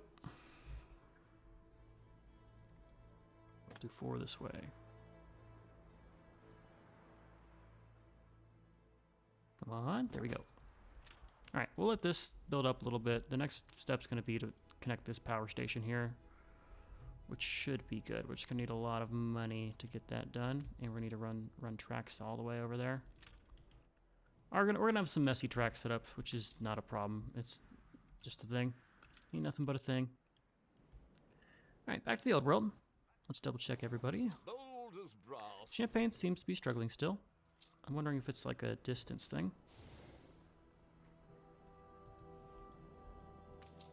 We'll do 4 this way. Come on. There we go. All right. We'll let this build up a little bit. The next step's going to be to connect this power station here, which should be good. We're just going to need a lot of money to get that done, and we need to run tracks all the way over there. We're gonna have some messy track setups, which is not a problem. It's just a thing. Ain't nothing but a thing. Alright, back to the old world. Let's double check everybody. Bold as brass. Champagne seems to be struggling still. I'm wondering if it's like a distance thing.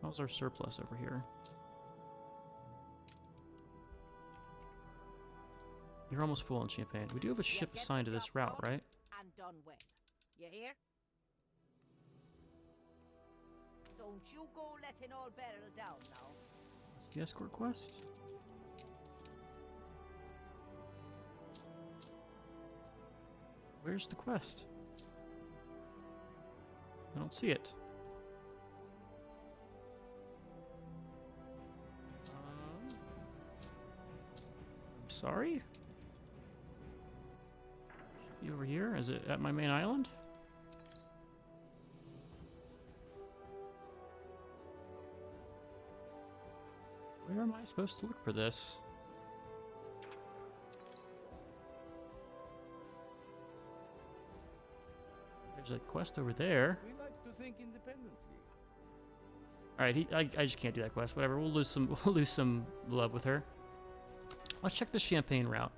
How's our surplus over here? You're almost full on Champagne. We do have a ship assigned to this route, right? And done well. You hear? Don't you go letting all barrel down now. What's the escort quest? Where's the quest? I don't see it. I'm sorry? Should be over here? Is it at my main island? Where am I supposed to look for this? There's a quest over there. We like to think independently. All right, I just can't do that quest. Whatever. We'll lose some love with her. Let's check the Champagne route.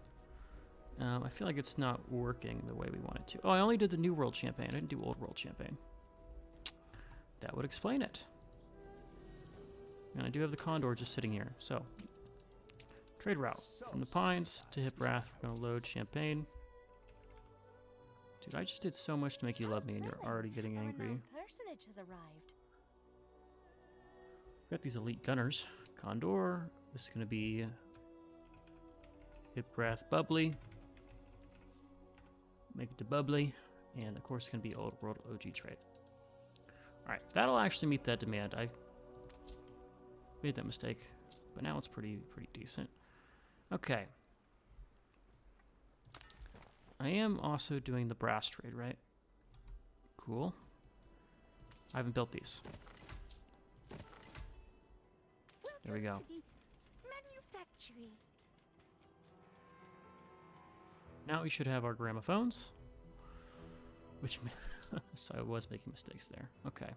I feel like it's not working the way we want it to. Oh, I only did the New World Champagne. I didn't do Old World Champagne. That would explain it. And I do have the Condor just sitting here. So, trade route from the Pines to Hiprath. We're gonna load Champagne. Dude, I just did so much to make you love me, and you're already getting angry. Our personage has arrived. Got these elite gunners. Condor. This is gonna be Hiprath Bubbly. Make it to Bubbly. And of course it's gonna be Old World OG trade. Alright, that'll actually meet that demand. I made that mistake, but now it's pretty decent. Okay. I am also doing the brass trade, right? Cool. I haven't built these. There we go. Manufactory. Now we should have our gramophones, which so I was making mistakes there. Okay.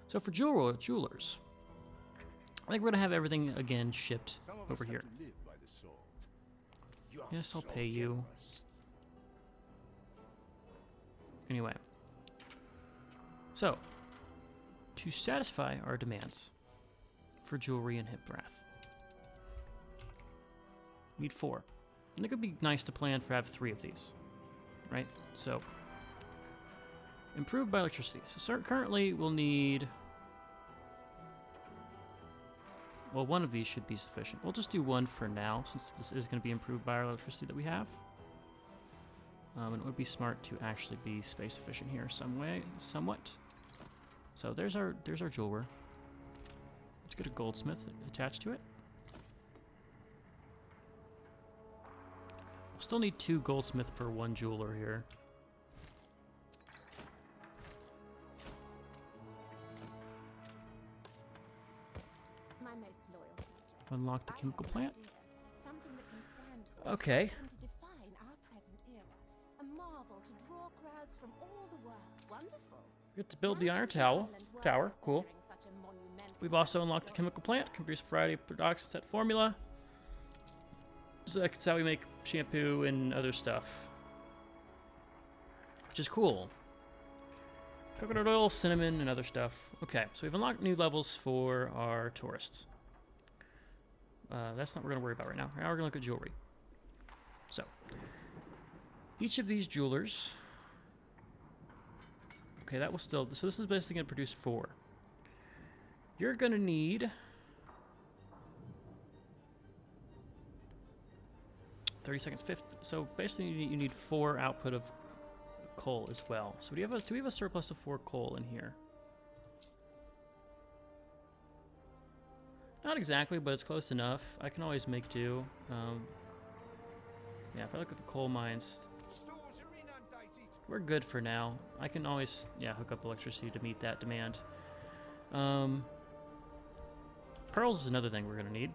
So for jewelers, I think we're gonna have everything again shipped over here. Yes, I'll pay you. Anyway, so to satisfy our demands for jewelry and Hiprath, we need 4. I think it'd be nice to plan for have 3 of these, right? So, improved by electricity. So currently we'll need Well, one of these should be sufficient. We'll just do one for now, since this is going to be improved by our electricity that we have. And it would be smart to actually be space efficient here somewhat. So there's our jeweler. Let's get a goldsmith attached to it. We'll still need 2 goldsmith per 1 jeweler here. My most loyal subject. Unlock the chemical plant. Something that can stand for Okay. come to define our present era. A marvel to draw crowds from all the world. Wonderful. Get to build the iron tower. Cool. We've also unlocked the chemical plant. Can produce a variety of products. Set formula. So that's how we make shampoo and other stuff. Which is cool. Coconut oil, cinnamon, and other stuff. Okay, so we've unlocked new levels for our tourists. That's not what we're going to worry about right now. Now we're going to look at jewelry. So, each of these jewelers... Okay, that will still... So this is basically going to produce 4. You're going to need... 30 seconds, 5th. So basically you need 4 output of coal as well. So do we have a surplus of 4 coal in here? Not exactly, but it's close enough. I can always make do. Yeah, if I look at the coal mines, we're good for now. I can always, yeah, hook up electricity to meet that demand. Pearls is another thing we're gonna need.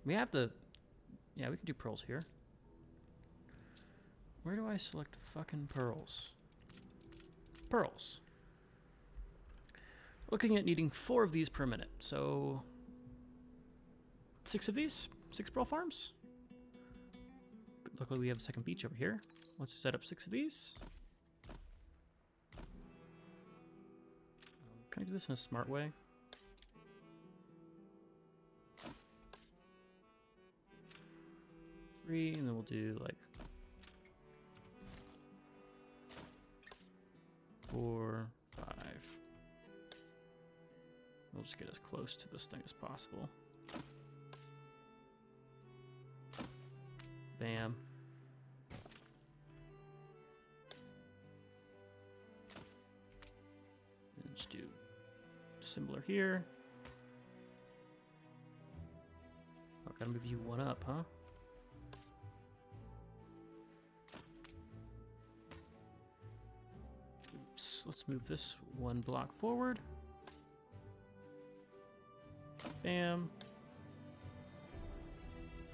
We have the... Yeah, we can do pearls here. Where do I select fucking pearls? Pearls. Looking at needing 4 of these per minute, so... 6 of these? 6 pearl farms? Luckily we have a second beach over here. Let's set up 6 of these. Can I do this in a smart way? And then we'll do like 4, 5. We'll just get as close to this thing as possible. Bam. And just do similar here. Oh, gotta move you 1 up, huh? Let's move this 1 block forward. Bam.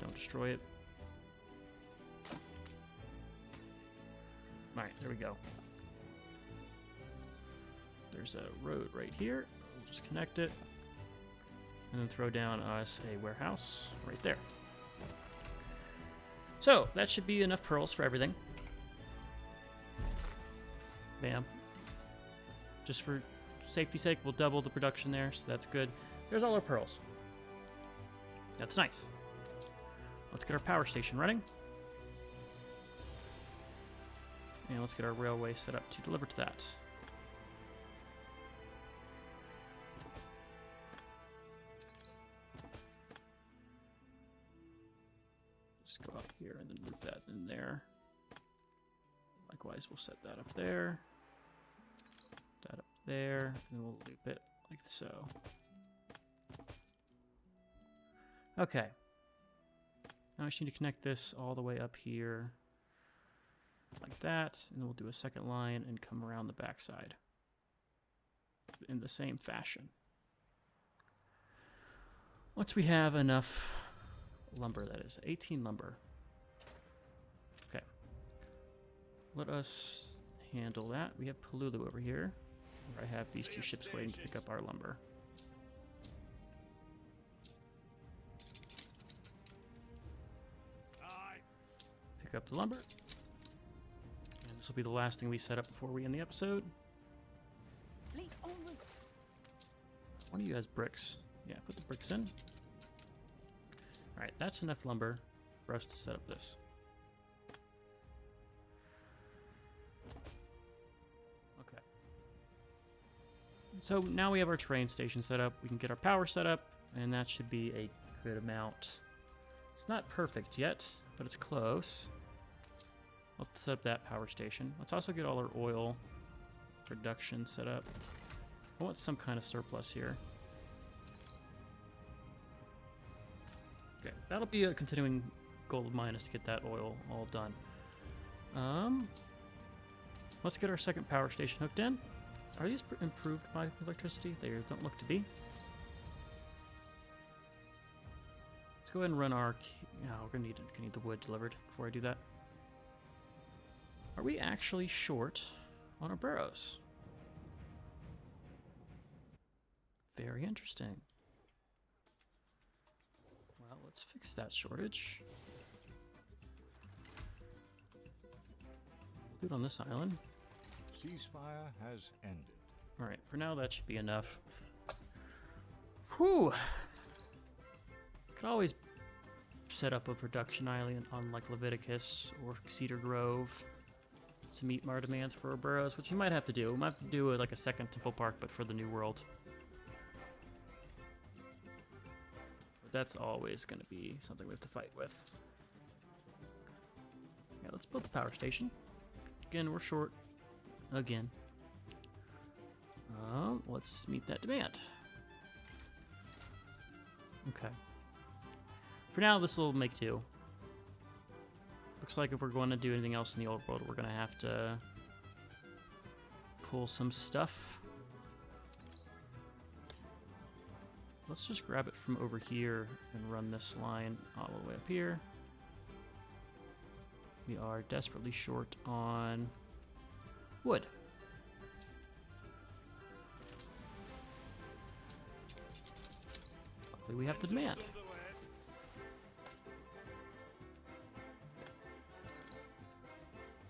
Don't destroy it. Alright, there we go. There's a road right here. We'll just connect it. And then throw down us a warehouse right there. So, that should be enough pearls for everything. Bam. Just for safety's sake, we'll double the production there, so that's good. There's all our pearls. That's nice. Let's get our power station running. And let's get our railway set up to deliver to that. Just go up here and then move that in there. Likewise, we'll set that up there. That up there, and we'll loop it like so. Okay. Now I just need to connect this all the way up here, like that, and then we'll do a second line and come around the backside in the same fashion. Once we have enough lumber, that is 18 lumber. Okay. Let us handle that. We have Palulu over here, where I have these 2 ships waiting to pick up our lumber. Pick up the lumber. And this will be the last thing we set up before we end the episode. Fleet en route. One of you has bricks. Yeah, put the bricks in. Alright, that's enough lumber for us to set up this. So now we have our train station set up. We can get our power set up, and that should be a good amount. It's not perfect yet, but it's close. I'll set up that power station. Let's also get all our oil production set up. I want some kind of surplus here. Okay, that'll be a continuing goal of mine is to get that oil all done. Let's get our second power station hooked in. Are these improved by electricity? They don't look to be. Let's go ahead and run our... Yeah, we're gonna need the wood delivered before I do that. Are we actually short on our burrows? Very interesting. Well, let's fix that shortage. We'll do it on this island. Ceasefire has ended. Alright, for now that should be enough. Whew! Could always set up a production island on like Leviticus or Cedar Grove to meet our demands for our burrows, which you might have to do. We might have to do like a second temple park, but for the new world. But that's always going to be something we have to fight with. Yeah, let's build the power station. Again, we're short. Again. Let's meet that demand. Okay. For now, this will make do. Looks like if we're going to do anything else in the old world, we're going to have to pull some stuff. Let's just grab it from over here and run this line all the way up here. We are desperately short on wood. Luckily, we have the demand.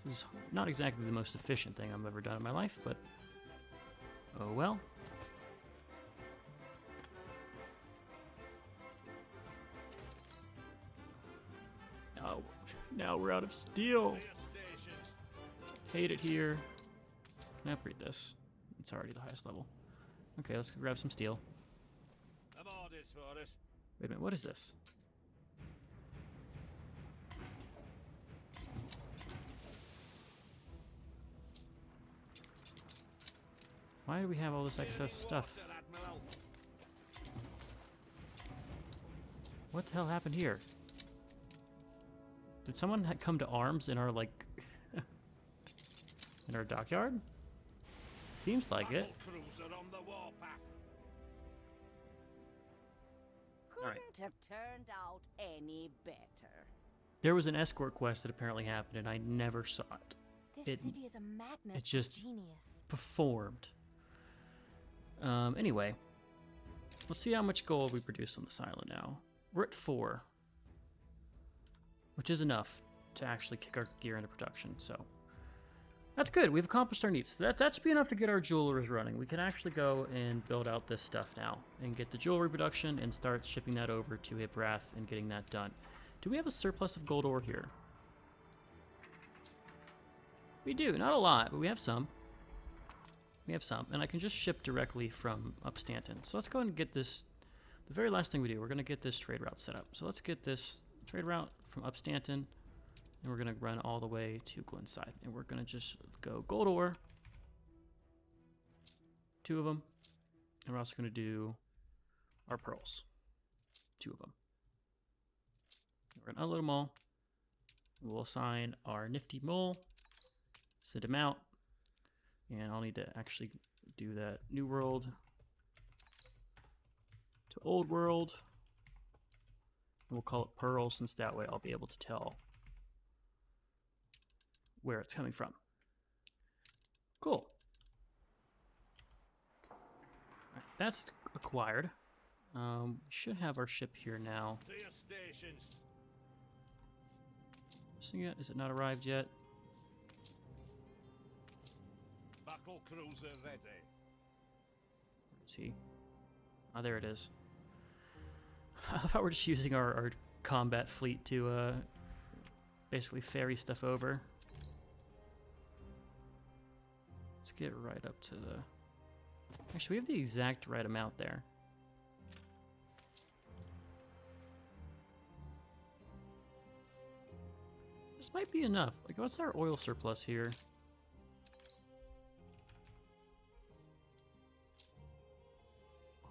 This is not exactly the most efficient thing I've ever done in my life, but oh well. Oh, now we're out of steel. Hate it here. Can I upgrade this? It's already the highest level. Okay, let's go grab some steel. Wait a minute, what is this? Why do we have all this excess stuff? What the hell happened here? Did someone come to arms in our, like, in our dockyard? Seems like it. Couldn't have turned out any better. There was an escort quest that apparently happened, and I never saw it. This city is a magnet it just for genius. performed. Anyway, let's see how much gold we produce on this island now. We're at 4, which is enough to actually kick our gear into production, so that's good. We've accomplished our needs. That should be enough to get our jewelers running. We can actually go and build out this stuff now and get the jewelry production and start shipping that over to Hiprath and getting that done. Do we have a surplus of gold ore here? We do. Not a lot, but we have some. We have some, and I can just ship directly from Upstanton. So let's go ahead and get this. The very last thing we do, we're going to get this trade route set up. So let's get this trade route from Upstanton, and we're going to run all the way to Glenside. And we're going to just go gold ore, 2 of them, and we're also going to do our pearls, 2 of them. We're going to unload them all. We'll assign our nifty mole, send him out. And I'll need to actually do that new world to old world. And we'll call it Pearl, since that way I'll be able to tell where it's coming from. Cool. All right, that's acquired. We should have our ship here now. Is it not arrived yet? Battle cruiser ready. Let's see. Oh, there it is. I thought we're just using our combat fleet to basically ferry stuff over. Let's get right up to the Actually, we have the exact right amount there. This might be enough. Like, what's our oil surplus here?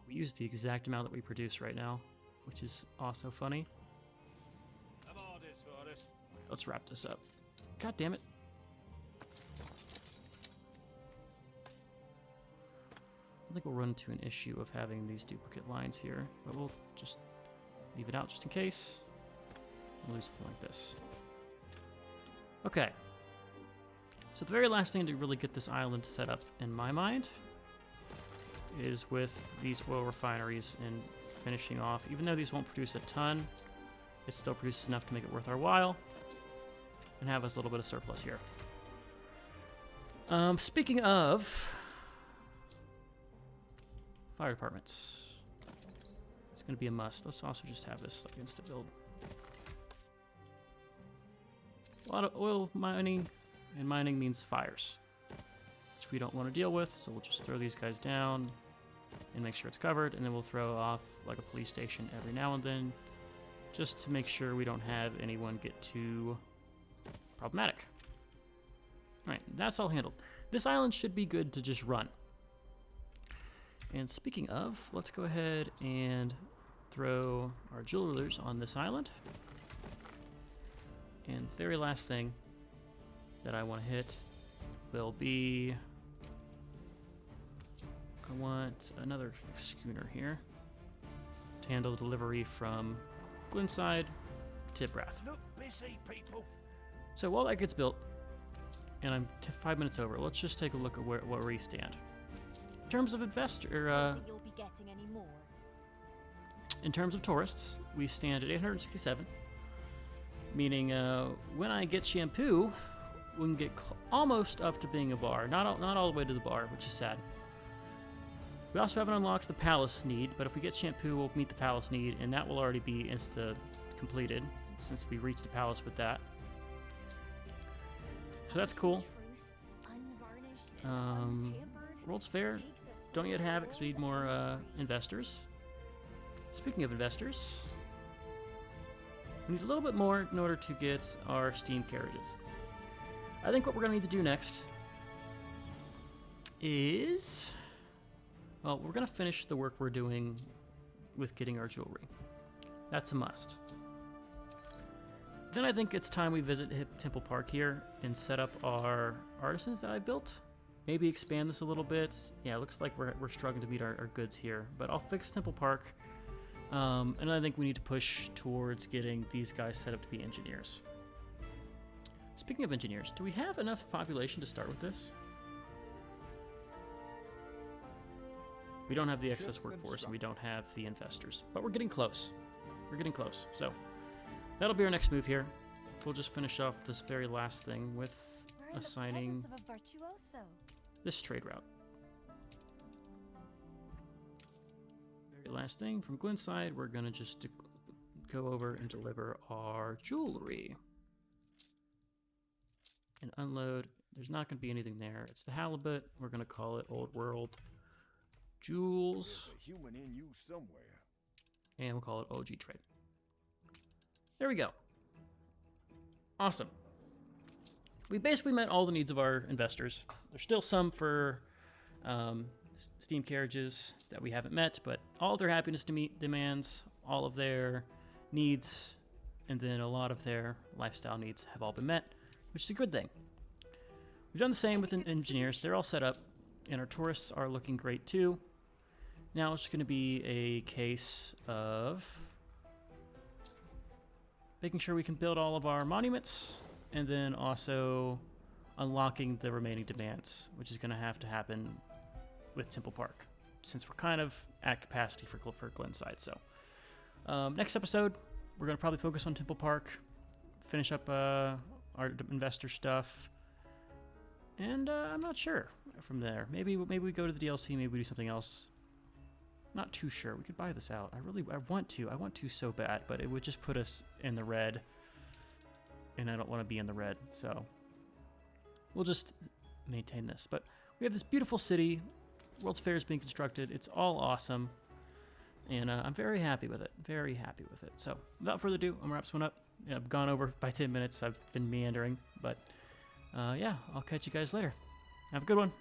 We use the exact amount that we produce right now, which is also funny. Let's wrap this up. God damn it. I think we'll run into an issue of having these duplicate lines here, but we'll just leave it out just in case. We'll do something like this. Okay. So the very last thing to really get this island set up, in my mind, is with these oil refineries and finishing off. Even though these won't produce a ton, it still produces enough to make it worth our while and have us a little bit of surplus here. Speaking of fire departments, it's going to be a must. Let's also just have this like insta build. A lot of oil mining, and mining means fires, which we don't want to deal with, so we'll just throw these guys down and make sure it's covered, and then we'll throw off like a police station every now and then, just to make sure we don't have anyone get too problematic. Alright, that's all handled. This island should be good to just run. And speaking of, let's go ahead and throw our jewelers on this island. And the very last thing that I want to hit will be... I want another schooner here to handle the delivery from Glenside to Brath. Look busy, people. So while that gets built, and I'm 5 minutes over, let's just take a look at where we stand. In terms of You'll be getting any more. in terms of tourists, we stand at 867, meaning when I get shampoo, we can get almost up to being a bar. Not all the way to the bar, which is sad. We also haven't unlocked the palace need, but if we get shampoo, we'll meet the palace need, and that will already be completed since we reached the palace with that. So that's cool. World's Fair, don't yet have it because we need more investors. Speaking of investors, we need a little bit more in order to get our steam carriages. I think what we're going to need to do next is... well, we're going to finish the work we're doing with getting our jewelry. That's a must. Then I think it's time we visit Temple Park here and set up our artisans that I built. Maybe expand this a little bit. Yeah, it looks like we're struggling to meet our goods here. But I'll fix Temple Park. And I think we need to push towards getting these guys set up to be engineers. Speaking of engineers, do we have enough population to start with this? We don't have the excess workforce, and we don't have the investors. But we're getting close. We're getting close. So that'll be our next move here. We'll just finish off this very last thing with assigning this trade route. Very last thing from Glenside, we're going to just go over and deliver our jewelry. And unload. There's not going to be anything there. It's the halibut. We're going to call it Old World Jewels. There's a human in you somewhere. And we'll call it OG Trade. There we go. Awesome. We basically met all the needs of our investors. There's still some for steam carriages that we haven't met, but all their happiness demands, all of their needs, and then a lot of their lifestyle needs have all been met, which is a good thing. We've done the same with engineers. They're all set up, and our tourists are looking great too. Now it's going to be a case of making sure we can build all of our monuments, and then also unlocking the remaining demands, which is going to happen with Temple Park, since we're kind of at capacity for Glenside. So next episode, we're going to probably focus on Temple Park, finish up our investor stuff, and I'm not sure from there. Maybe we go to the DLC, maybe we do something else. Not too sure. We could buy this out. I want to so bad, but it would just put us in the red, and I don't want to be in the red, so we'll just maintain this. But we have this beautiful city World's Fair is being constructed. It's all awesome. And I'm very happy with it. Very happy with it. So without further ado, I'm going to wrap this one up. Yeah, I've gone over by 10 minutes. I've been meandering. But yeah, I'll catch you guys later. Have a good one.